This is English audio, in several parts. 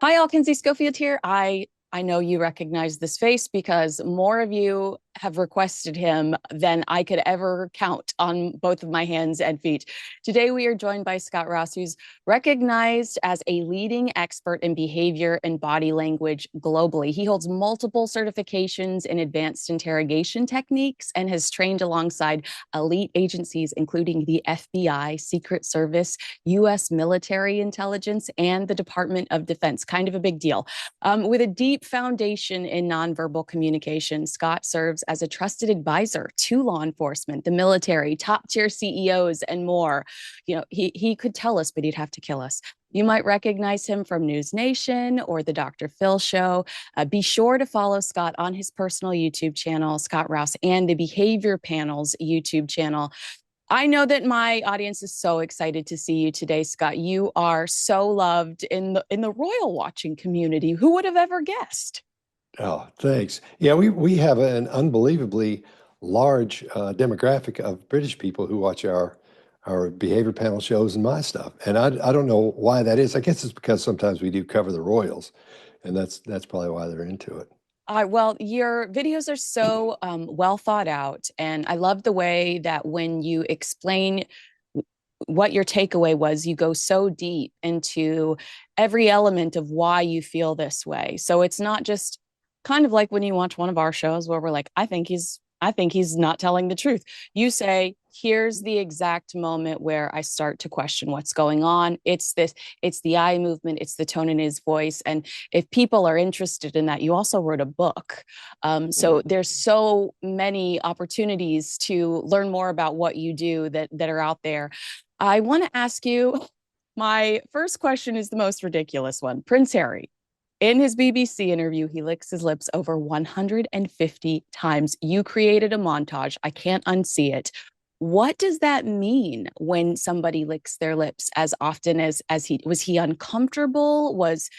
Hi, all. Kinsey Schofield here. I know you recognize this face because more of you have requested him than I could ever count on both of my hands and feet. Today, we are joined by Scott Rouse, who's recognized as a leading expert in behavior and body language globally. He holds multiple certifications in advanced interrogation techniques and has trained alongside elite agencies, including the FBI, Secret Service, U.S. military intelligence, and the Department of Defense. Kind of a big deal. With a deep foundation in nonverbal communication, Scott serves as a trusted advisor to law enforcement, the military, top tier CEOs, and more. He could tell us, but he'd have to kill us. You might recognize him from News Nation or the Dr. Phil Show. Be sure to follow Scott on his personal YouTube channel, Scott Rouse, and the Behavior Panel's YouTube channel. I know that my audience is so excited to see you today, Scott. You are so loved in the royal watching community. Who would have ever guessed? Oh, thanks. Yeah, we have an unbelievably large demographic of British people who watch our behavior panel shows and my stuff. And I don't know why that is. I guess it's because sometimes we do cover the royals, and that's probably why they're into it. Well, your videos are so well thought out, and I love the way that when you explain what your takeaway was, you go so deep into every element of why you feel this way. So it's not just kind of like when you watch one of our shows where we're like, I think he's not telling the truth. You say, here's the exact moment where I start to question what's going on. It's the eye movement, it's the tone in his voice. And if people are interested in that, you also wrote a book. So there's so many opportunities to learn more about what you do that are out there. I want to ask you, my first question is the most ridiculous one. Prince Harry, in his BBC interview, he licks his lips over 150 times. You created a montage. I can't unsee it. What does that mean when somebody licks their lips as often as he was? He uncomfortable? Was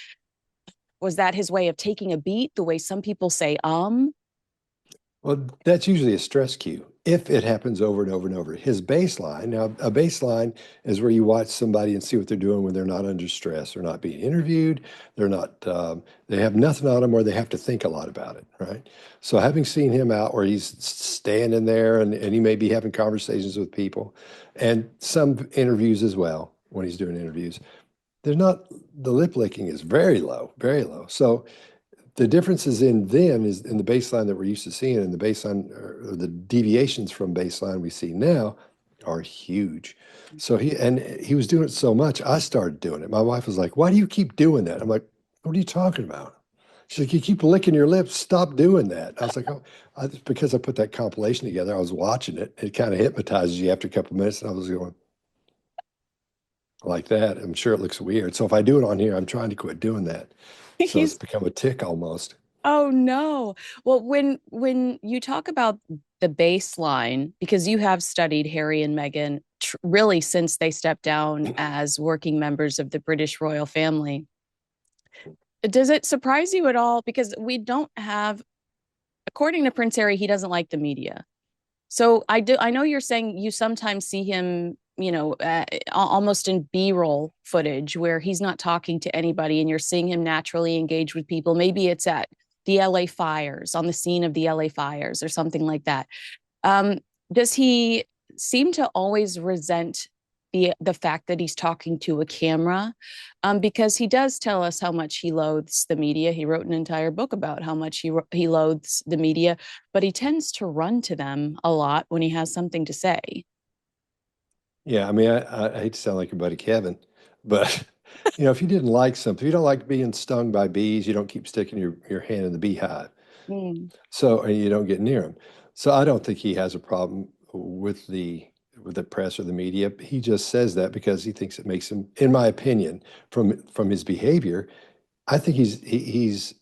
that his way of taking a beat, the way some people say Well, that's usually a stress cue if it happens over and over and over. His baseline, now a baseline is where you watch somebody and see what they're doing when they're not under stress. They're not being interviewed. They're not, they have nothing on them or they have to think a lot about it, right? So having seen him out where he's standing there and he may be having conversations with people and some interviews as well when he's doing interviews, there's not, the lip licking is very low, very low. So the differences in them is in the baseline that we're used to seeing and the baseline or the deviations from baseline we see now are huge. So he was doing it so much, I started doing it. My wife was like, "Why do you keep doing that?" I'm like, "What are you talking about?" She's like, "You keep licking your lips. Stop doing that." I was like, "Oh, because I put that compilation together. I was watching it. It kind of hypnotizes you after a couple of minutes." And I was going like that. I'm sure it looks weird. So if I do it on here, I'm trying to quit doing that. So it's he's become a tick almost. Oh no. Well, when you talk about the baseline, because you have studied Harry and Meghan really since they stepped down as working members of the British royal family, does it surprise you at all? Because we don't have, according to Prince Harry, he doesn't like the media. So I know you're saying you sometimes see him, almost in B-roll footage where he's not talking to anybody and you're seeing him naturally engage with people. Maybe it's at the LA fires, on the scene of the LA fires or something like that. Um, does he seem to always resent the fact that he's talking to a camera? Because he does tell us how much he loathes the media. He wrote an entire book about how much he loathes the media, but he tends to run to them a lot when he has something to say. Yeah, I mean, I hate to sound like your buddy Kevin, but if you didn't like something, if you don't like being stung by bees, you don't keep sticking your hand in the beehive. Mm. So, and you don't get near them. So I don't think he has a problem with the press or the media. He just says that because he thinks it makes him, in my opinion, from his behavior, I think he's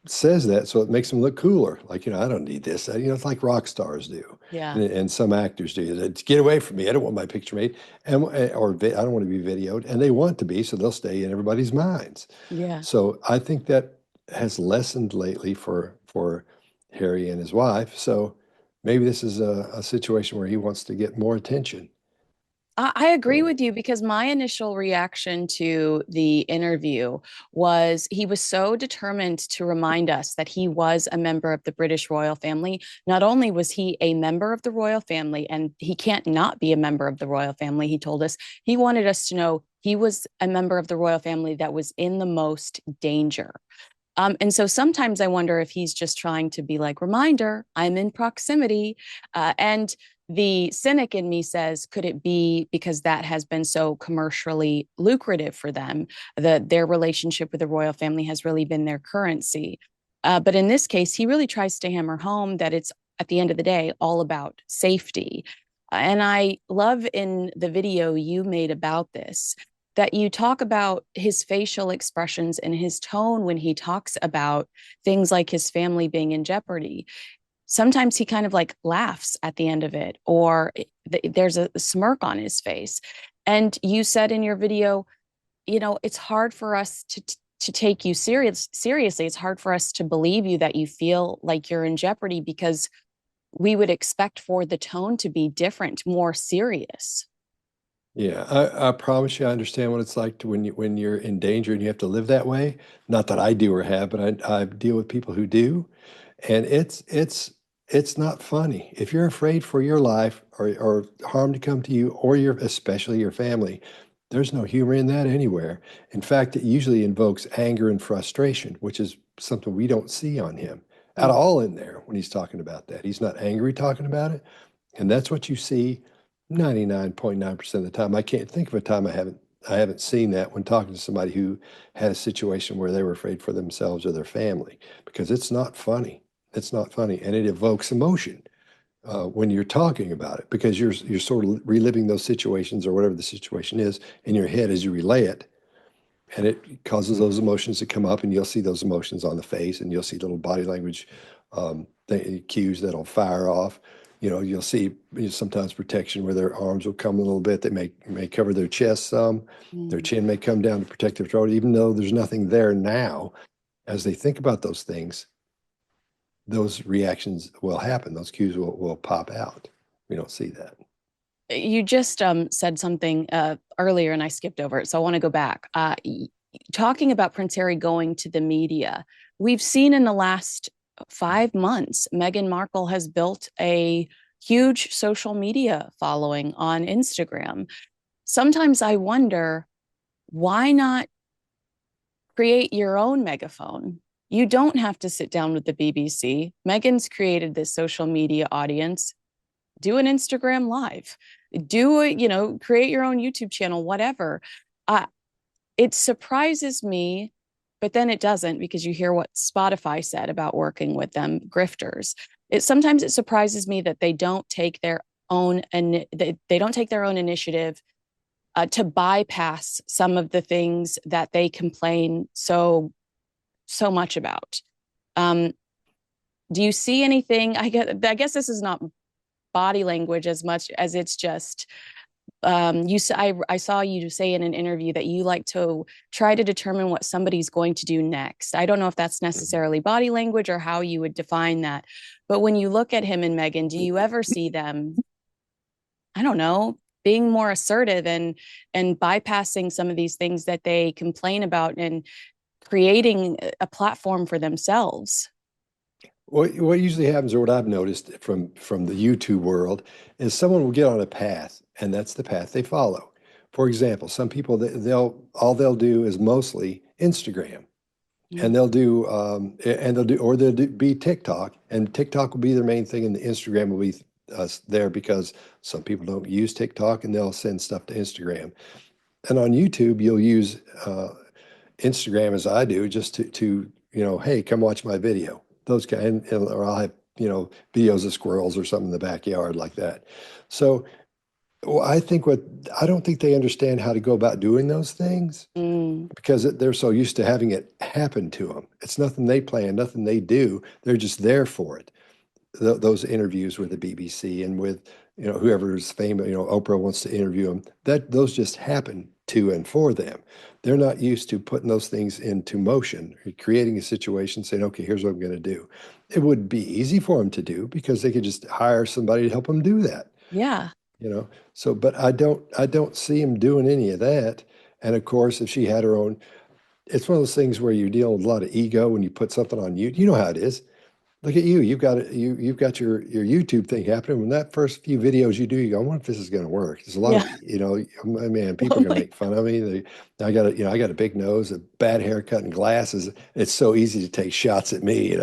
says that so it makes him look cooler. Like, I don't need this. It's like rock stars do, Yeah. and some actors do. Get away from me. I don't want my picture made, I don't want to be videoed, and they want to be, so they'll stay in everybody's minds. Yeah. So I think that has lessened lately for Harry and his wife. So maybe this is a situation where he wants to get more attention. I agree So with you because my initial reaction to the interview was he was so determined to remind us that he was a member of the British royal family. Not only was he a member of the royal family, and he can't not be a member of the royal family, he told us, he wanted us to know he was a member of the royal family that was in the most danger. And so sometimes I wonder if he's just trying to be like, reminder, I'm in proximity. And the cynic in me says, could it be because that has been so commercially lucrative for them, that their relationship with the royal family has really been their currency? But in this case, he really tries to hammer home that it's at the end of the day all about safety. And I love in the video you made about this that you talk about his facial expressions and his tone when he talks about things like his family being in jeopardy. Sometimes he kind of like laughs at the end of it, or there's a smirk on his face. And you said in your video, it's hard for us to take you seriously. It's hard for us to believe you that you feel like you're in jeopardy because we would expect for the tone to be different, more serious. yeah, I promise you, I understand what it's like to when you're in danger and you have to live that way. Not that I do or have, but I deal with people who do, and it's not funny. If you're afraid for your life or harm to come to you or your especially your family, there's no humor in that anywhere. In fact, it usually invokes anger and frustration, which is something we don't see on him at Mm. all in there when he's talking about that. He's not angry talking about it. And that's what you see 99.9% of the time. I can't think of a time I haven't seen that when talking to somebody who had a situation where they were afraid for themselves or their family, because it's not funny. It's not funny, and it evokes emotion when you're talking about it, because you're sort of reliving those situations or whatever the situation is in your head as you relay it, and it causes those emotions to come up, and you'll see those emotions on the face, and you'll see little body language cues that'll fire off. You'll see sometimes protection where their arms will come a little bit. They may cover their chest some. Their Mm. chin may come down to protect their throat, even though there's nothing there now. As they think about those things, those reactions will happen. Those cues will pop out. We don't see that. You just said something earlier and I skipped over it. So I want to go back. Talking about Prince Harry going to the media, we've seen in the last 5 months, Meghan Markle has built a huge social media following on Instagram. Sometimes I wonder, why not create your own megaphone? You don't have to sit down with the BBC. Meghan's created this social media audience. Do an Instagram live, do it, create your own YouTube channel, whatever. Uh, it surprises me, but then it doesn't, because you hear what Spotify said about working with them, grifters. Sometimes it surprises me that they don't take their own, and they don't take their own initiative to bypass some of the things that they complain so much about. Um, do you see anything? I guess this is not body language as much as it's just I saw you say in an interview that you like to try to determine what somebody's going to do next. I don't know if that's necessarily body language or how you would define that, but when you look at him and Meghan, do you ever see them, I don't know, being more assertive and bypassing some of these things that they complain about and creating a platform for themselves? What usually happens, or what I've noticed from the YouTube world, is someone will get on a path, and that's the path they follow. For example, some people they'll do is mostly Instagram, and Mm. they'll be TikTok, and TikTok will be their main thing, and the Instagram will be there because some people don't use TikTok, and they'll send stuff to Instagram. And on YouTube, you'll use Instagram as I do, just to hey, come watch my video. Those kind, or I'll have videos of squirrels or something in the backyard like that. So well, I don't think they understand how to go about doing those things Mm. because they're so used to having it happen to them. It's nothing they plan, nothing they do. They're just there for it. Those interviews with the BBC and with whoever is famous, Oprah wants to interview them. Those just happen to and for them. They're not used to putting those things into motion, creating a situation, saying, "Okay, here's what I'm going to do." It would be easy for them to do because they could just hire somebody to help them do that. Yeah. you know. So, but I don't see him doing any of that. And of course, if she had her own, it's one of those things where you're dealing with a lot of ego when you put something on you. You know how it is. Look at you. You've got your YouTube thing happening. When that first few videos you do, you go, I wonder if this is going to work. There's a lot Yeah. of, man, people are Oh going to my. make fun of me. I got a big nose, a bad haircut, and glasses. It's so easy to take shots at me.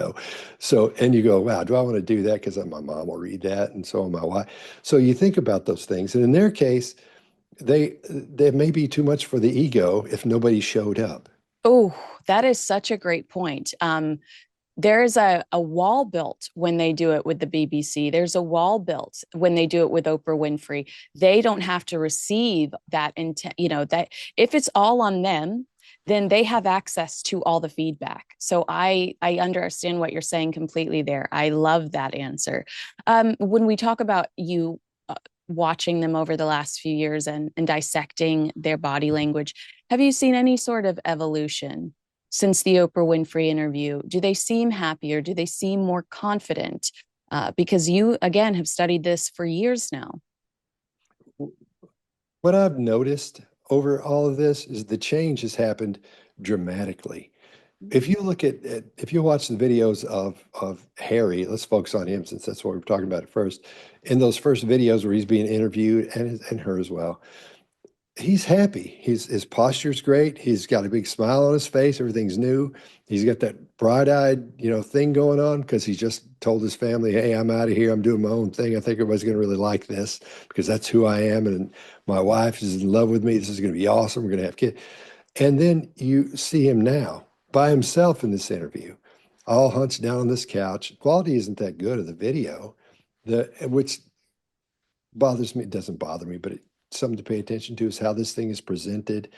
So, and you go, wow, do I want to do that? Because my mom will read that, and so will my wife. So you think about those things, and in their case, they may be too much for the ego if nobody showed up. Oh, that is such a great point. There's a wall built when they do it with the BBC. There's a wall built when they do it with Oprah Winfrey. They don't have to receive that intent, that if it's all on them, then they have access to all the feedback. So I understand what you're saying completely there. I love that answer. When we talk about you watching them over the last few years and dissecting their body language, have you seen any sort of evolution since the Oprah Winfrey interview? Do they seem happier? Do they seem more confident? Because you, again, have studied this for years now. What I've noticed over all of this is the change has happened dramatically. If you look if you watch the videos of Harry, let's focus on him since that's what we're talking about at first. In those first videos where he's being interviewed and her as well, he's happy. His posture's great. He's got a big smile on his face. Everything's new. He's got that bright-eyed, thing going on because he just told his family, "Hey, I'm out of here. I'm doing my own thing. I think everybody's going to really like this because that's who I am, and my wife is in love with me. This is going to be awesome. We're going to have kids." And then you see him now by himself in this interview, all hunched down on this couch. Quality isn't that good of the video, which bothers me. It doesn't bother me, but something to pay attention to is how this thing is presented.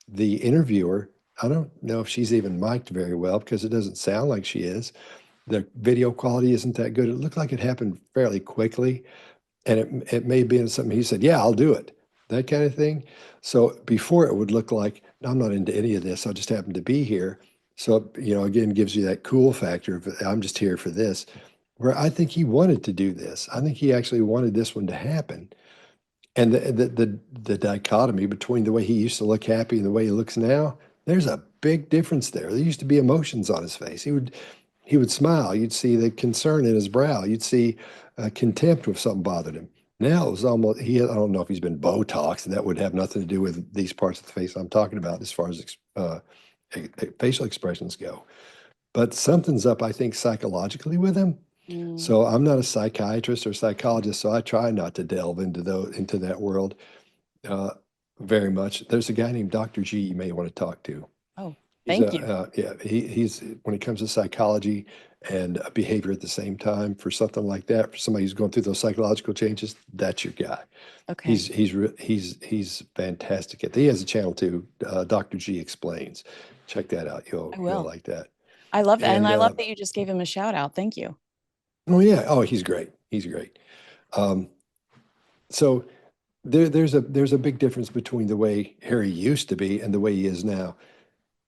The interviewer, I don't know if she's even mic'd very well because it doesn't sound like she is. The video quality isn't that good. It looked like it happened fairly quickly, and it may be in something he said, "Yeah, I'll do it," that kind of thing. So before it would look like I'm not into any of this. I just happen to be here. So again, gives you that cool factor of I'm just here for this. Where I think he wanted to do this. I think he actually wanted this one to happen. And the dichotomy between the way he used to look happy and the way he looks now, there's a big difference there. There used to be emotions on his face. He would smile. You'd see the concern in his brow. You'd see contempt if something bothered him. Now it was almost I don't know if he's been Botox, and that would have nothing to do with these parts of the face I'm talking about as far as facial expressions go. But something's up, I think, psychologically with him. Mm, So I'm not a psychiatrist or psychologist, so I try not to delve into that world uh, very much. There's a guy named Dr. G you may want to talk to. oh, He's thank you. yeah, he's when it comes to psychology and behavior at the same time for something like that, for somebody who's going through those psychological changes, that's your guy. Okay, He's fantastic at. He has a channel too, Dr. G Explains. Check that out. I You'll will. like that. I love that. And And I love that you just gave him a shout out. Thank you. oh yeah, oh he's great. He's great. Um, so there's a big difference between the way Harry used to be and the way he is now.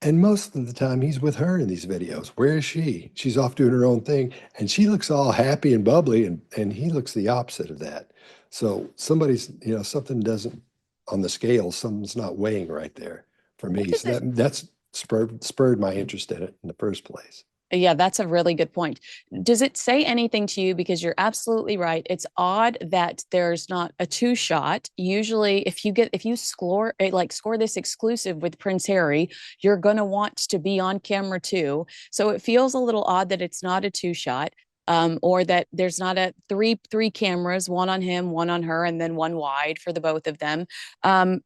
And most of the time he's with her in these videos. Where is she? She's off doing her own thing, and she looks all happy and bubbly, and he looks the opposite of that. So something doesn't on the scale, something's not weighing right there for What me. does So it that's spurred my interest in it in the first place. Yeah, that's a really good point. Does it say anything to you? Because you're absolutely right. It's odd that there's not a two shot. Usually, if you score this exclusive with Prince Harry, you're gonna want to be on camera too. So it feels a little odd that it's not a two shot. Or that there's not a three cameras, one on him, one on her, and then one wide for the both of them. Um,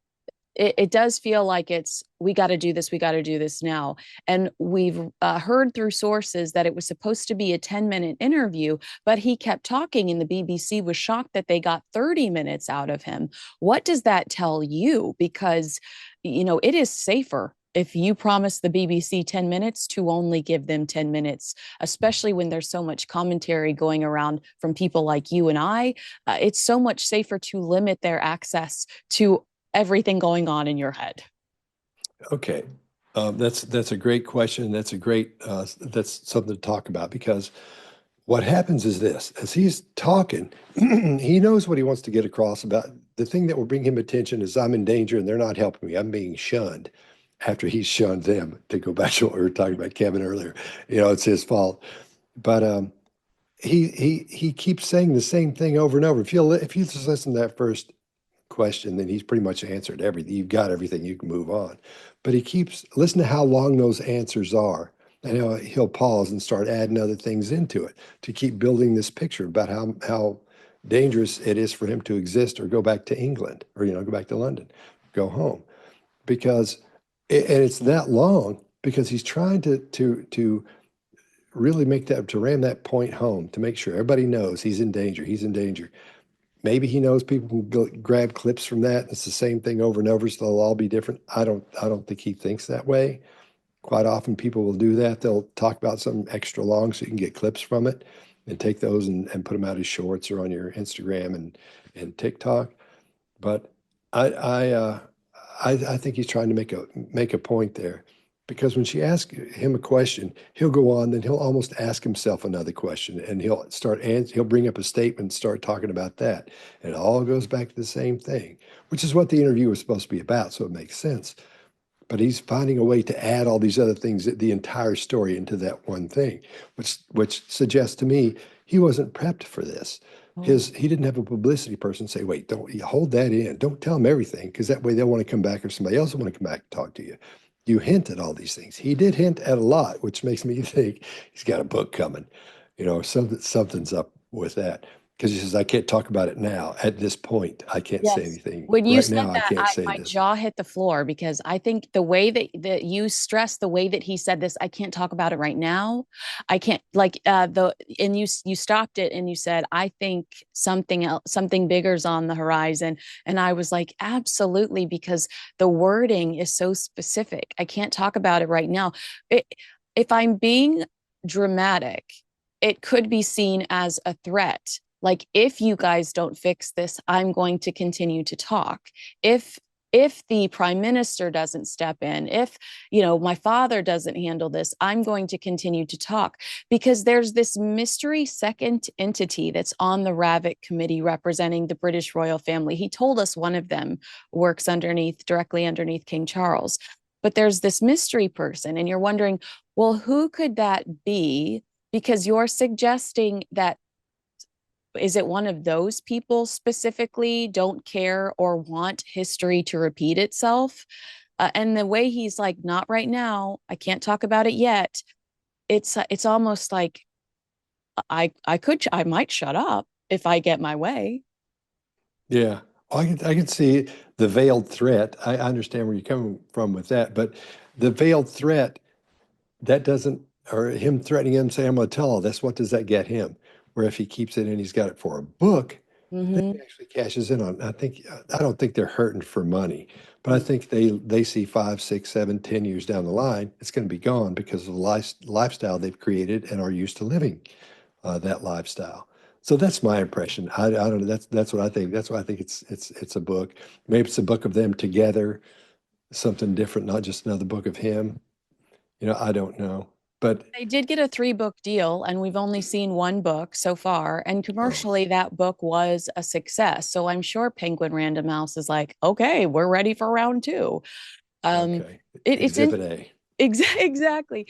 it does feel like it's we got to do this, we got to do this now. And we've heard through sources that it was supposed to be a 10-minute interview, but he kept talking, and the BBC was shocked that they got 30 minutes out of him. What does that tell you? Because, it is safer if you promise the BBC 10 minutes to only give them 10 minutes, especially when there's so much commentary going around from people like you and I. It's so much safer to limit their access to everything going on in your head. Okay. That's a great question. That's something to talk about because what happens is this, as he's talking, he knows what he wants to get across about the thing that will bring him attention is I'm in danger and they're not helping me. I'm being shunned after he's shunned them, to go back to what we were talking about Kevin earlier. It's his fault. But he keeps saying the same thing over and over. If you just listen to that first question, then he's pretty much answered everything. You've got everything, you can move on. But he keeps listen to how long those answers are. And he'll pause and start adding other things into it to keep building this picture about how dangerous it is for him to exist or go back to England or go back to London, go home. Because and it's that long because he's trying to really to ram that point home to make sure everybody knows he's in danger. He's in danger. Maybe he knows people can grab clips from that. It's the same thing over and over, so they'll all be different. I don't think he thinks that way. Quite often people will do that. They'll talk about something extra long so you can get clips from it and take those and put them out as shorts or on your Instagram and TikTok. But I think he's trying to make a point there, because when she asks him a question, he'll go on, then he'll almost ask himself another question, and he'll bring up a statement and start talking about that, and it all goes back to the same thing, which is what the interview was supposed to be about. So it makes sense. But he's finding a way to add all these other things, the entire story, into that one thing, which suggests to me he wasn't prepped for this. Oh, He didn't have a publicity person say, "Wait, don't you hold that in. Don't tell him everything, because that way they'll want to come back, or somebody else will want to come back and talk to you." You hint at all these things. He did hint at a lot, which makes me think he's got a book coming. Something's up with that. Because he says, "I can't talk about it now. At this point, I can't say yes. anything. When you Right said now, I that, can't say my this." jaw hit the floor because I think the way that you stressed the way that he said this, I can't talk about it right now. I can't like the and you stopped it and you said, I think something else, something bigger's on the horizon. And I was like, absolutely, because the wording is so specific. I can't talk about it right now. It, if I'm being dramatic, it could be seen as a threat, like, if you guys don't fix this, I'm going to continue to talk. If the prime minister doesn't step in, if my father doesn't handle this, I'm going to continue to talk, because there's this mystery second entity that's on the Ravick committee representing the British royal family. He told us one of them works directly underneath King Charles, but there's this mystery person, and you're wondering, well, who could that be? Because you're suggesting that, is it one of those people specifically don't care or want history to repeat itself? And the way he's like, not right now, I can't talk about it yet. It's almost like I might shut up if I get my way. Yeah, I can see the veiled threat. I understand where you're coming from with that, but the veiled threat, that doesn't, or him threatening him, saying, "I'm going to tell all this," what does that get him? Where if he keeps it and he's got it for a book, then he Mm-hmm. actually cashes in on. I don't think they're hurting for money, but I think they see 5, 6, 7, 10 years down the line, it's going to be gone because of the lifestyle they've created and are used to living that lifestyle. So that's my impression. I don't know. That's what I think. That's why I think it's a book. Maybe it's a book of them together, something different, not just another book of him. I don't know. But They did get a 3 book deal, and we've only seen 1 book so far. And oh, commercially, that book was a success. So I'm sure Penguin Random House is like, okay, we're ready for round 2. Um, okay. it's in Exhibit A. Exactly.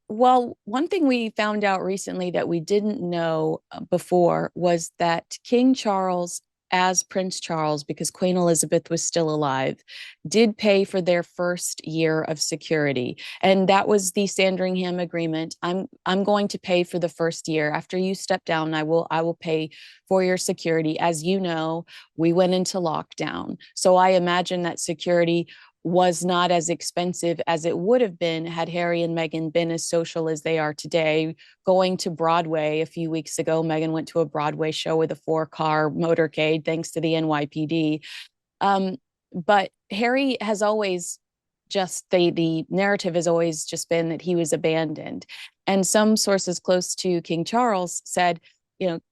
Well, one thing we found out recently that we didn't know before was that King Charles, as Prince Charles, because Queen Elizabeth was still alive, did pay for their first year of security, and that was the Sandringham Agreement. I'm going to pay for the first year. After you step down, I will pay for your security. As you know, we went into lockdown, so I imagine that security was not as expensive as it would have been had Harry and Meghan been as social as they are today. Going to Broadway a few weeks ago, Meghan went to a Broadway show with a 4-car motorcade, thanks to the NYPD. Um, but Harry has always just the narrative has always just been that he was abandoned. And some sources close to King Charles said,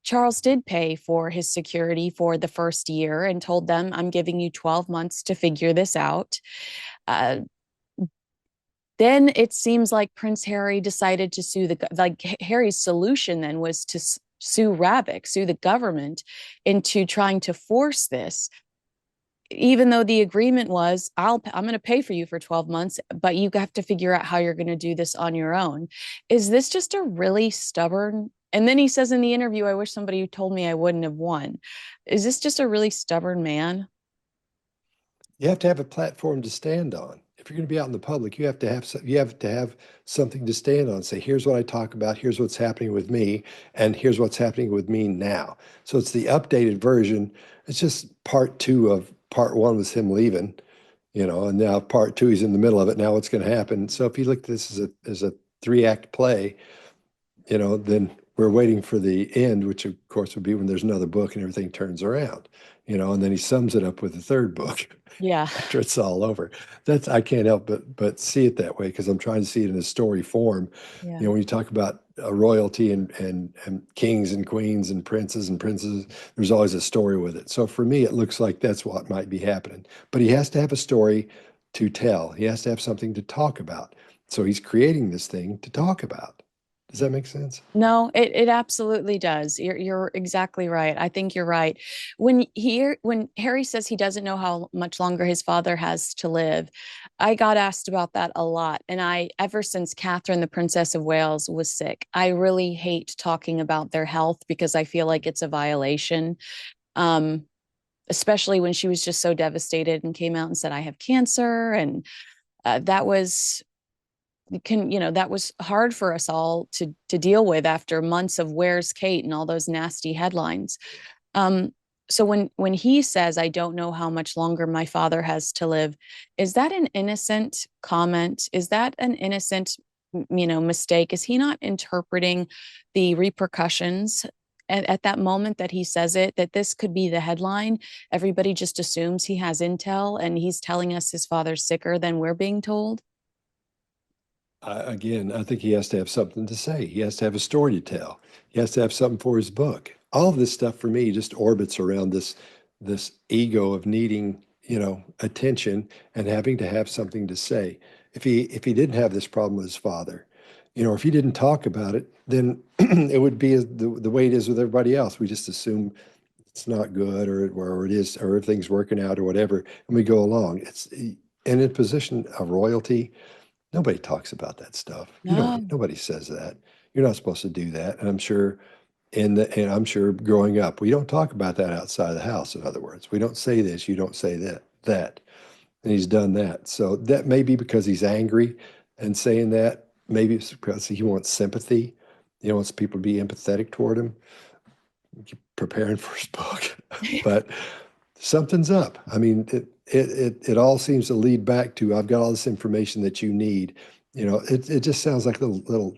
Charles did pay for his security for the first year and told them, I'm giving you 12 months to figure this out. Uh, Then it seems like Prince Harry decided to sue Harry's solution then was to sue Ravick, sue the government into trying to force this, even though the agreement was I'm going to pay for you for 12 months, but you have to figure out how you're going to do this on your own. Is this just a really stubborn? And then he says in the interview, I wish somebody told me I wouldn't have won. Is this just a really stubborn man? You have to have a platform to stand on. If you're going to be out in the public, you have to have something to stand on. Say, here's what I talk about, here's what's happening with me, and here's what's happening with me now. So it's the updated version. It's just part two of part one was him leaving, and now part two, he's in the middle of it. Now what's going to happen? So if you look at this as a three-act play, then we're waiting for the end, which of course would be when there's another book and everything turns around, and then he sums it up with the third book Yeah. after it's all over. I can't help but see it that way because I'm trying to see it in a story form. Yeah. When you talk about royalty and kings and queens and princesses, there's always a story with it. So for me, it looks like that's what might be happening. But he has to have a story to tell. He has to have something to talk about. So he's creating this thing to talk about. Does that make sense? No, it absolutely does. You're exactly right. I think you're right. When Harry says he doesn't know how much longer his father has to live, I got asked about that a lot. And ever since Catherine, the Princess of Wales, was sick, I really hate talking about their health because I feel like it's a violation. Um, Especially when she was just so devastated and came out and said, I have cancer. And that was that was hard for us all to deal with after months of where's Kate and all those nasty headlines. Um, so when he says, I don't know how much longer my father has to live, is that an innocent comment? Is that an innocent, mistake? Is he not interpreting the repercussions at that moment that he says it, that this could be the headline? Everybody just assumes he has intel and he's telling us his father's sicker than we're being told. Again, I think he has to have something to say. He has to have a story to tell. He has to have something for his book. All of this stuff for me just orbits around this ego of needing, attention and having to have something to say. If he didn't have this problem with his father, if he didn't talk about it, then it would be the way it is with everybody else. We just assume it's not good or it is or everything's working out or whatever, and we go along. In a position of royalty. Nobody talks about that stuff. No. Nobody says that. You're not supposed to do that. And I'm sure growing up, we don't talk about that outside of the house. In other words, we don't say this, you don't say that. And he's done that. So that may be because he's angry and saying that. Maybe it's because he wants sympathy. He wants people to be empathetic toward him, preparing for his book. But something's up. I mean, it all seems to lead back to I've got all this information that you need. It just sounds like a little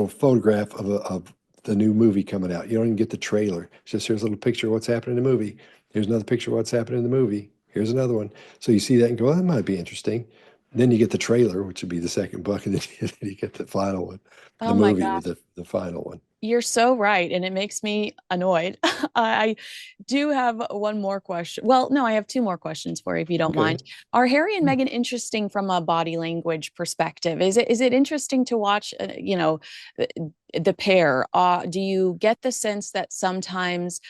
photograph of the new movie coming out. You don't even get the trailer. It's just here's a little picture of what's happening in the movie. Here's another picture of what's happening in the movie. Here's another one. So you see that and go, oh, that might be interesting. Then you get the trailer, which would be the second book, and then you get the final one, the Oh my movie God. with the final one. You're so right. And it makes me annoyed. I do have one more question. Well, no, I have two more questions for you, if you don't Okay. mind. Are Harry and Hmm. Meghan interesting from a body language perspective? Is it interesting to watch, the, the pair? Do you get the sense that sometimes,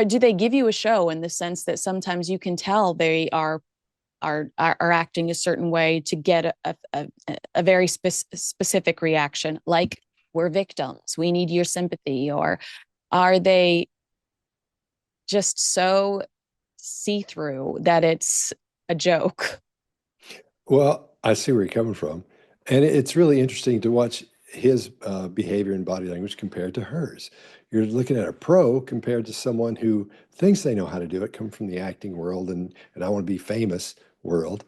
do they give you a show in the sense that sometimes you can tell they are acting a certain way to get a very specific reaction, like we're victims, we need your sympathy? Or are they just so see through that it's a joke? Well, I see where you're coming from. And it's really interesting to watch his behavior and body language compared to hers. You're looking at a pro compared to someone who thinks they know how to do it, come from the acting world and I want to be famous world.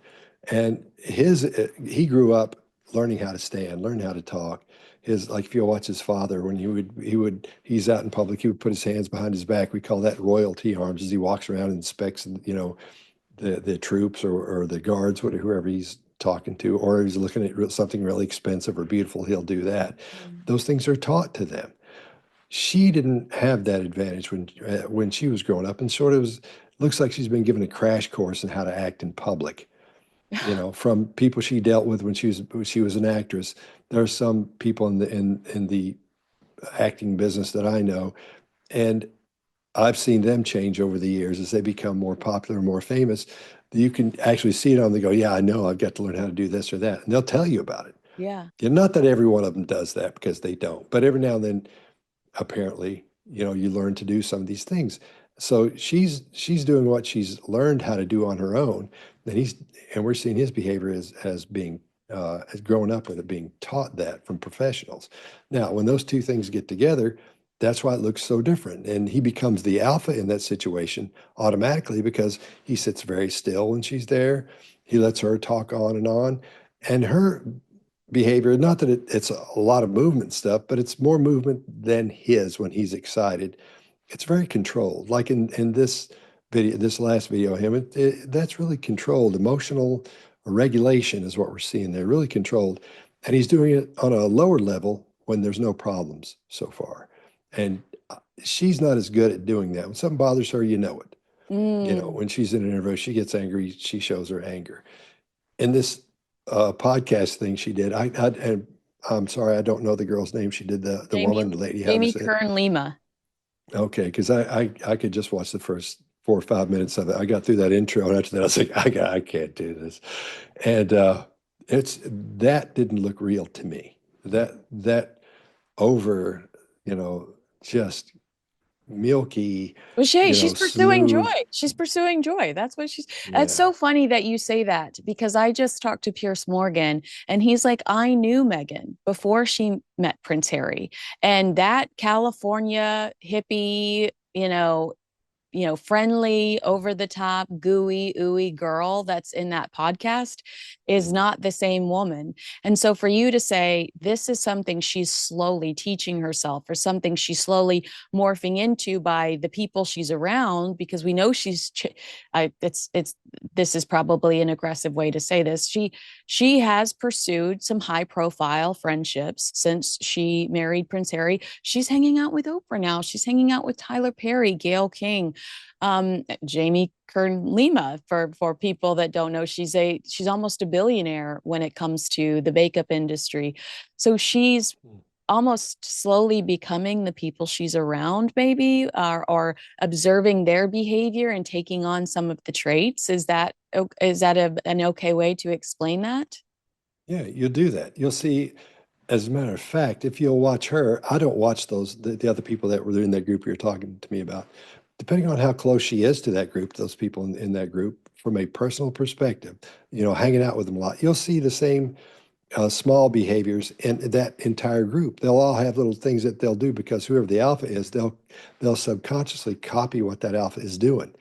And he grew up learning how to stand, learning how to talk. Like if you watch his father, when he's out in public, he would put his hands behind his back. We call that royalty arms as he walks around and inspects, the troops or the guards, whoever he's talking to, or he's looking at something really expensive or beautiful, he'll do that. Mm. Those things are taught to them. She didn't have that advantage when she was growing up, and sort of looks like she's been given a crash course in how to act in public. you know, from people she dealt with when she was an actress. There are some people in the acting business that I know, and I've seen them change over the years as they become more popular, more famous. You can actually see it on. They go, yeah, I know. I've got to learn how to do this or that, and they'll tell you about it. Yeah. And not that every one of them does that because they don't, but every now and then, apparently, you know, you learn to do some of these things. So she's doing what she's learned how to do on her own, and we're seeing his behavior as being as growing up with it, being taught that from professionals. Now, when those two things get together, that's why it looks so different. And he becomes the alpha in that situation automatically because he sits very still when she's there. He lets her talk on and on. And her behavior, not that it's a lot of movement stuff, but it's more movement than his when he's excited. It's very controlled. Like in this video, this last video of him, that's really controlled. Emotional regulation is what we're seeing there, really controlled. And he's doing it on a lower level when there's no problems so far. And she's not as good at doing that. When something bothers her, you know it. You know, Mm. when she's in an interview, she gets angry, she shows her anger. In this podcast thing she did, and I'm sorry, I don't know the girl's name. She did the Jamie woman, the lady, how to Jamie say it. Kern Lima. Okay, because I could just watch the first 4 or 5 minutes of it. I got through that intro, and after that, I was like, I can't do this. And it's that didn't look real to me. That over, you know, just milky, Well, you she's know, pursuing joy. smooth. She's pursuing joy. That's what she's. It's Yeah. so funny that you say that because I just talked to Pierce Morgan and he's like, I knew Meghan before she met Prince Harry, and that California hippie, friendly, over the top, gooey, ooey girl that's in that podcast is Mhm. not the same woman. And so for you to say this is something she's slowly teaching herself or something she's slowly morphing into by the people she's around, because we know it's this is probably an aggressive way to say this. She has pursued some high profile friendships since she married Prince Harry. She's hanging out with Oprah now. She's hanging out with Tyler Perry, Gayle King, Jamie Kern Lima. For people that don't know, she's almost a billionaire when it comes to the makeup industry. So she's almost slowly becoming the people she's around, maybe, or observing their behavior and taking on some of the traits. Is that an okay way to explain that? Yeah, you'll do that. You'll see. As a matter of fact, if you'll watch her, I don't watch the other people that were in that group you're talking to me about. Depending on how close she is to that group, those people in that group, from a personal perspective, you know, hanging out with them a lot, you'll see the same small behaviors in that entire group. They'll all have little things that they'll do because whoever the alpha is, they'll subconsciously copy what that alpha is doing.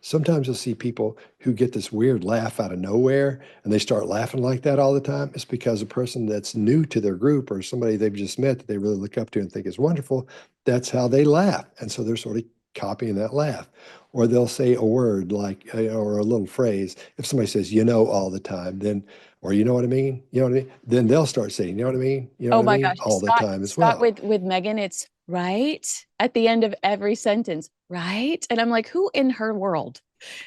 Sometimes you'll see people who get this weird laugh out of nowhere and they start laughing like that all the time. It's because a person that's new to their group or somebody they've just met that they really look up to and think is wonderful, that's how they laugh. And so they're sort of copying that laugh. Or they'll say a word like, or a little phrase. If somebody says, you know, all the time, then, or you know what I mean? You know what I mean? Then they'll start saying, you know what I mean? You know Oh what I my mean? gosh, All the Scott, time as Scott well. with Meghan, it's right at the end of every sentence, right? And I'm like, who in her world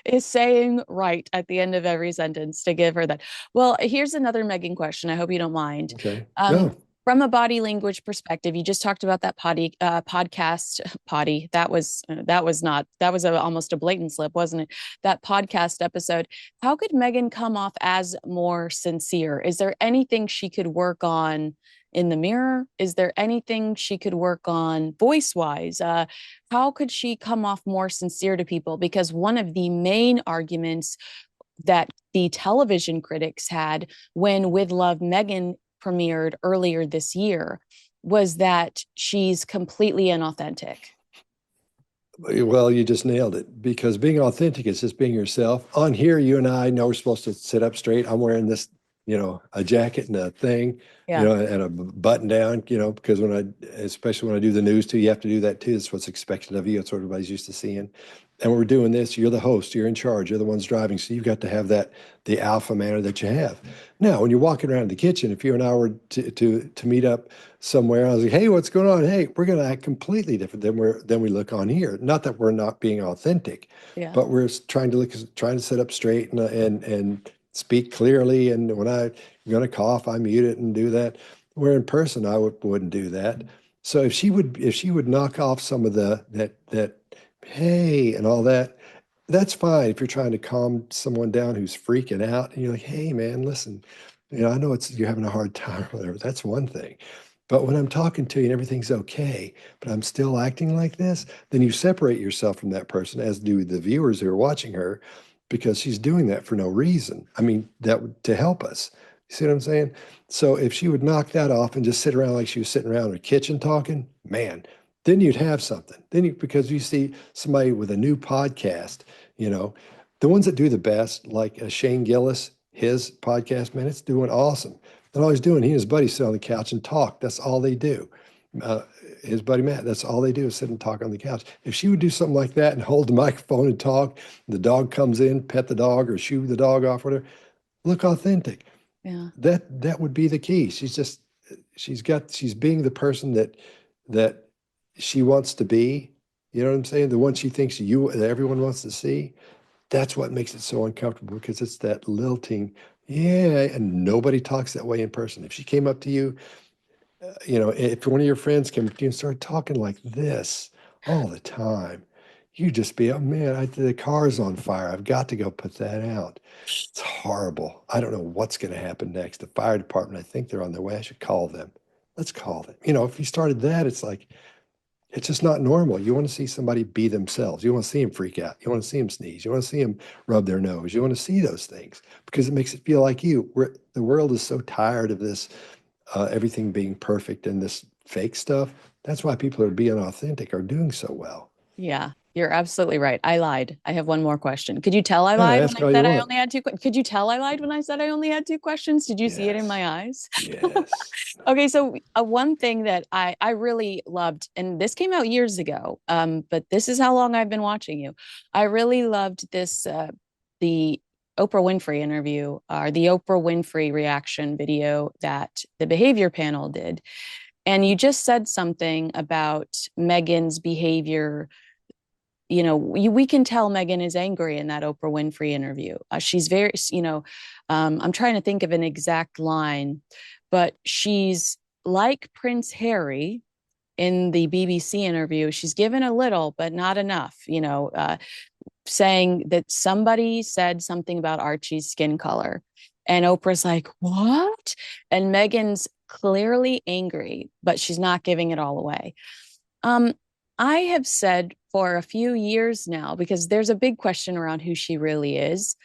is saying right at the end of every sentence to give her that? Well, here's another Meghan question. I hope you don't mind. Okay. Um, No. from a body language perspective, you just talked about that podcast potty. That was almost a blatant slip, wasn't it? That podcast episode. How could Meghan come off as more sincere? Is there anything she could work on in the mirror? Is there anything she could work on voice wise? How could she come off more sincere to people? Because one of the main arguments that the television critics had when With Love Meghan premiered earlier this year was that she's completely inauthentic. Well, you just nailed it because being authentic is just being yourself. On here, you and I know we're supposed to sit up straight. I'm wearing this, you know, a jacket and a thing, you Yeah. know, and a button down, you know, because especially when I do the news too, you have to do that too. It's what's expected of you. It's what everybody's used to seeing. And when we're doing this, you're the host, you're in charge, you're the ones driving. So you've got to have the alpha manner that you have. Now, when you're walking around the kitchen, if you and I were to meet up somewhere, I was like, hey, what's going on? Hey, we're going to act completely different than we look on here. Not that we're not being authentic, Yeah. but we're trying to set up straight and speak clearly. And when I'm going to cough, I mute it and do that. Where in person, wouldn't do that. So if she would knock off some of that hey and all that, that's fine. If you're trying to calm someone down who's freaking out, and you're like, hey man, listen, I know you're having a hard time or whatever. That's one thing. But when I'm talking to you and everything's okay, but I'm still acting like this, then you separate yourself from that person, as do the viewers who are watching her, because she's doing that for no reason. I mean, to help us. You see what I'm saying? So if she would knock that off and just sit around like she was sitting around her kitchen talking, man, then you'd have something. Because you see somebody with a new podcast, you know, the ones that do the best, like Shane Gillis, his podcast, man, it's doing awesome. And all he's doing, he and his buddy sit on the couch and talk. That's all they do. Uh, his buddy Matt, that's all they do is sit and talk on the couch. If she would do something like that and hold the microphone and talk, the dog comes in, pet the dog or shoo the dog off, whatever, look authentic. Yeah. That would be the key. She's being the person that she wants to be. You know what I'm saying? The one she thinks that everyone wants to see. That's what makes it so uncomfortable, because it's that lilting, yeah, and nobody talks that way in person. If she came up to you, if one of your friends came up to you and started talking like this all the time, you just be, oh man, the car's on fire. I've got to go put that out. It's horrible. I don't know what's going to happen next. The fire department, I think they're on their way. I should call them. Let's call them. If you started that, it's like, it's just not normal. You want to see somebody be themselves. You want to see them freak out. You want to see them sneeze. You want to see them rub their nose. You want to see those things because it makes it feel like you. The world is so tired of this, everything being perfect and this fake stuff. That's why people are being authentic, are doing so well. Yeah, you're absolutely right. I lied. I have one more question. Could you tell I Yeah, lied when ask I all you said I want. only had two? Could you tell I lied when I said I only had two questions? Did you see it in Yes. my eyes? Yes. Okay, so one thing that I really loved, and this came out years ago, but this is how long I've been watching you. I really loved this the Oprah Winfrey interview, or the Oprah Winfrey reaction video that the behavior panel did. And you just said something about Meghan's behavior. We can tell Meghan is angry in that Oprah Winfrey interview. She's very, I'm trying to think of an exact line, but she's like Prince Harry in the BBC interview. She's given a little, but not enough, saying that somebody said something about Archie's skin color. And Oprah's like, what? And Meghan's clearly angry, but she's not giving it all away. Um, I have said for a few years now, because there's a big question around who she really is.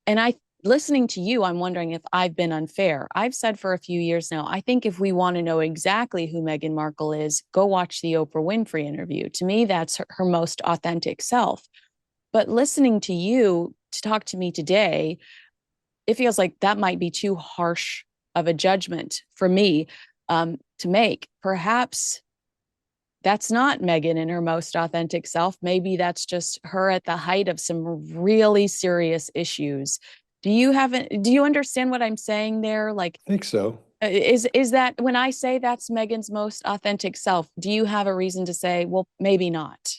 And listening to you, I'm wondering if I've been unfair. I've said for a few years now, I think if we want to know exactly who Meghan Markle is, go watch the Oprah Winfrey interview. To me, that's her most authentic self. But listening to you to talk to me today, it feels like that might be too harsh of a judgment for me to make. Perhaps that's not Meghan in her most authentic self. Maybe that's just her at the height of some really serious issues. Do you understand what I'm saying there? Like, I think so. is that when I say that's Meghan's most authentic self, do you have a reason to say, well, maybe not?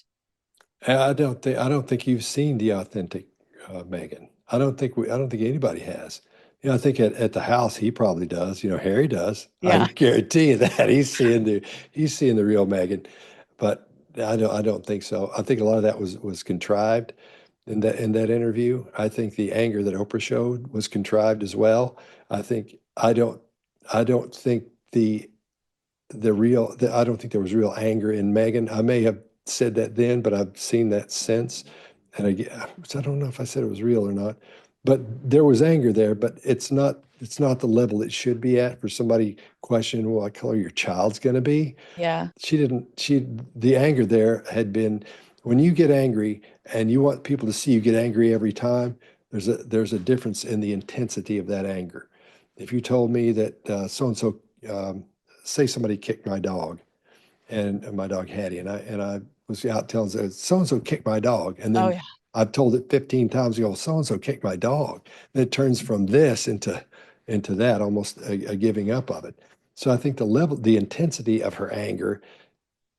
I don't think you've seen the authentic Meghan. I don't think anybody has. I think at the house he probably does. Harry does. I Yeah. guarantee you that he's seeing the real Meghan. But I don't think so. I think a lot of that was contrived in that interview. I think the anger that Oprah showed was contrived as well. I don't think I don't think there was real anger in Meghan. I may have said that then, but I've seen that since. And so I don't know if I said it was real or not, but there was anger there, but it's not the level it should be at for somebody questioning what color your child's going to be. Yeah. The anger there had been, when you get angry and you want people to see you get angry every time, there's a difference in the intensity of that anger. If you told me that so-and-so, say somebody kicked my dog, and my dog Hattie, and I was out telling so and so kicked my dog, and Oh, then yeah. I've told it 15 times. Ago, so and so kicked my dog. Then it turns from this into that, almost a giving up of it. So I think the intensity of her anger,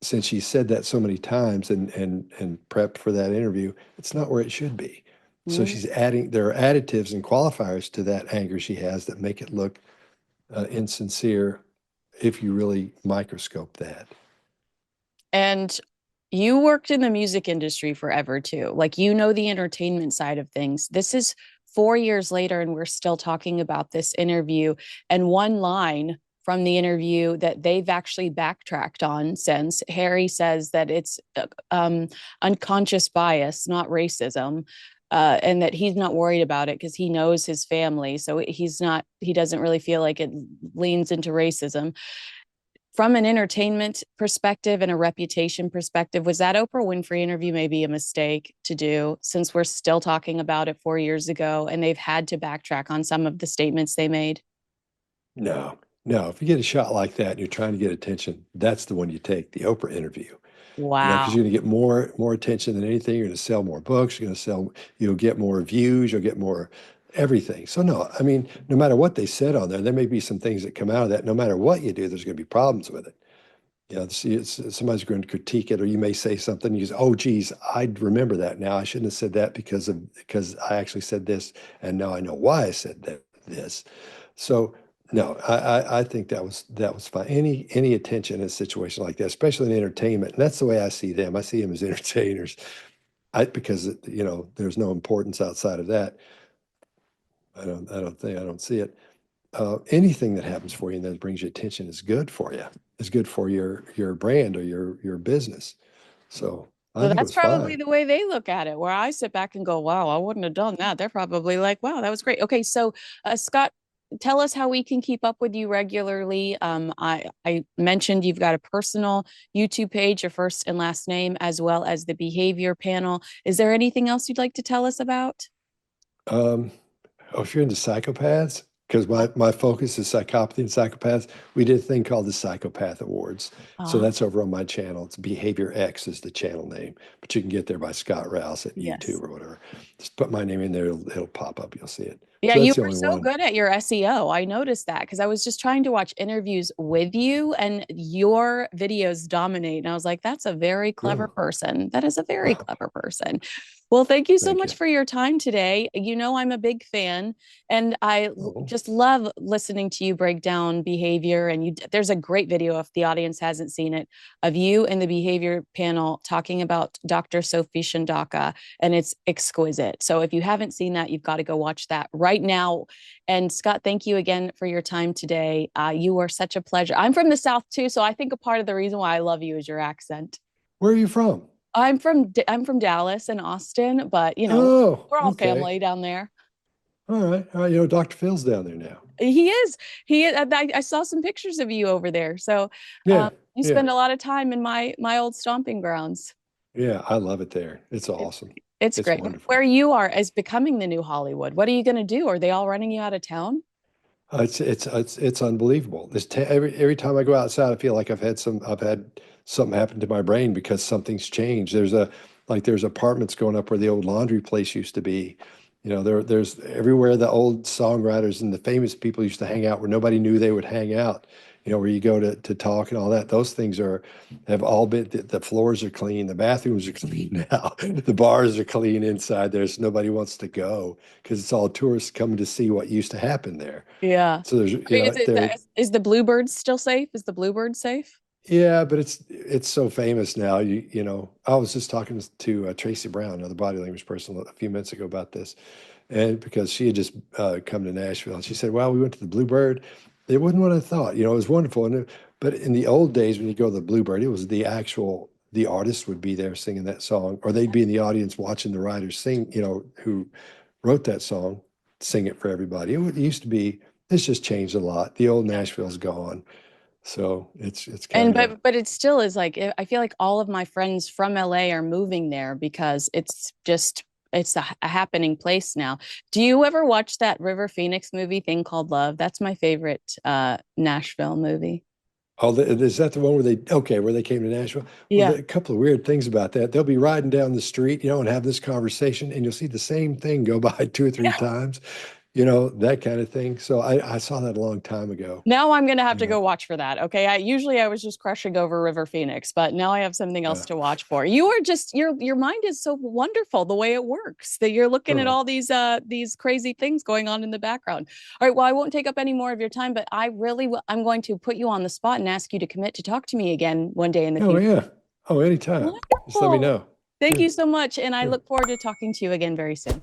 since she said that so many times and prepped for that interview, it's not where it should be. So Mhm. she's adding, there are additives and qualifiers to that anger she has that make it look insincere if you really microscope that. And you worked in the music industry forever too. Like, you know, the entertainment side of things. This is 4 years later, and we're still talking about this interview. And one line from the interview that they've actually backtracked on since, Harry says that it's unconscious bias, not racism. And that he's not worried about it because he knows his family. So he doesn't really feel like it leans into racism. From an entertainment perspective and a reputation perspective, was that Oprah Winfrey interview maybe a mistake to do, since we're still talking about it 4 years ago and they've had to backtrack on some of the statements they made? No, no. If you get a shot like that and you're trying to get attention, that's the one you take, the Oprah interview. Because Wow. you're going to get more attention than anything. You're going to sell more books. You'll get more views. You'll get more everything. So no, I mean, no matter what they said on there may be some things that come out of that. No matter what you do, there's going to be problems with it. Somebody's going to critique it, or you may say something. You say, "Oh, geez, I remember that now. I shouldn't have said that because I actually said this, and now I know why I said this." So no, I think that was fine. Any attention in a situation like that, especially in entertainment, and that's the way I see them. I see them as entertainers. Because there's no importance outside of that. I don't see it. Anything that happens for you and that brings you attention is good for you. Is good for your brand or your business. So I So think it that's was probably fine. the way they look at it, where I sit back and go, wow, I wouldn't have done that. They're probably like, wow, that was great. Okay, so Scott, tell us how we can keep up with you regularly. I mentioned you've got a personal YouTube page, your first and last name, as well as the behavior panel. Is there anything else you'd like to tell us about? Um, Oh, if you're into psychopaths, because my focus is psychopathy and psychopaths, we did a thing called the Psychopath Awards. So Ah, that's over on my channel. It's Behavior X is the channel name, but you can get there by Scott Rouse at yes. YouTube or whatever. Just put my name in there, it'll pop up. You'll see it. Yeah, So you that's the were only so one. good at your SEO. I noticed that because I was just trying to watch interviews with you and your videos dominate. And I was like, that's a very clever Oh, person. That is a very wow. clever person. Well, thank you so Thank much you. for your time today. You know, I'm a big fan and Oh, just love listening to you break down behavior. And there's a great video, if the audience hasn't seen it, of you and the behavior panel talking about Dr. Sophie Shandaka, and it's exquisite. So if you haven't seen that, you've got to go watch that right now. And Scott, thank you again for your time today. You are such a pleasure. I'm from the South too, so I think a part of the reason why I love you is your accent. where are you from? I'm from Dallas and Austin, but Oh, we're all okay. family down there. All right. All right. Dr. Phil's down there now. He is. He is. I saw some pictures of you over there. So Yeah. you Yeah. spend a lot of time in my old stomping grounds. Yeah. I love it there. It's It's awesome. it's It's great. Where wonderful. you are is becoming the new Hollywood. What are you going to do? Are they all running you out of town? It's unbelievable. Every time I go outside, I feel like I've had something happen to my brain because something's changed. There's apartments going up where the old laundry place used to be. There's everywhere the old songwriters and the famous people used to hang out where nobody knew they would hang out. Where you go to talk and all that. Those things have all been, the floors are clean, the bathrooms are clean now, the bars are clean inside. There's nobody wants to go because it's all tourists coming to see what used to happen there. Yeah. So there's, I mean, is the Bluebird still safe? Is the Bluebird safe? yeah, but it's so famous now. I was just talking to Tracy Brown, another body language person, a few minutes ago about this, and because she had just come to Nashville, and she said, "Well, we went to the Bluebird. It wasn't what I thought. It was wonderful, but in the old days, when you go to the Bluebird, it was the artist would be there singing that song, or they'd be in the audience watching the writers sing. Who wrote that song, sing it for everybody. It used to be. It's just changed a lot. The old Nashville's gone." So it's And kind of but it still is like, I feel like all of my friends from LA are moving there because it's a happening place now. Do you ever watch that River Phoenix movie thing called Love? That's my favorite Nashville movie. is that the one where they came to Nashville? Well, Yeah. a couple of weird things about that. They'll be riding down the street, and have this conversation, and you'll see the same thing go by two or three times. that kind of thing. So I saw that a long time ago. Now I'm gonna have to Yeah. go watch for that. Okay. I was just crushing over River Phoenix, but now I have something else to watch for. You are just your mind is so wonderful the way it works that you're looking at Oh, all these crazy things going on in the background. All right. Well, I won't take up any more of your time, but I'm going to put you on the spot and ask you to commit to talk to me again one day in the oh future. yeah. Oh, anytime. Just let me Wonderful. know. Thank Yeah. you so much. And I Yeah. look forward to talking to you again very soon.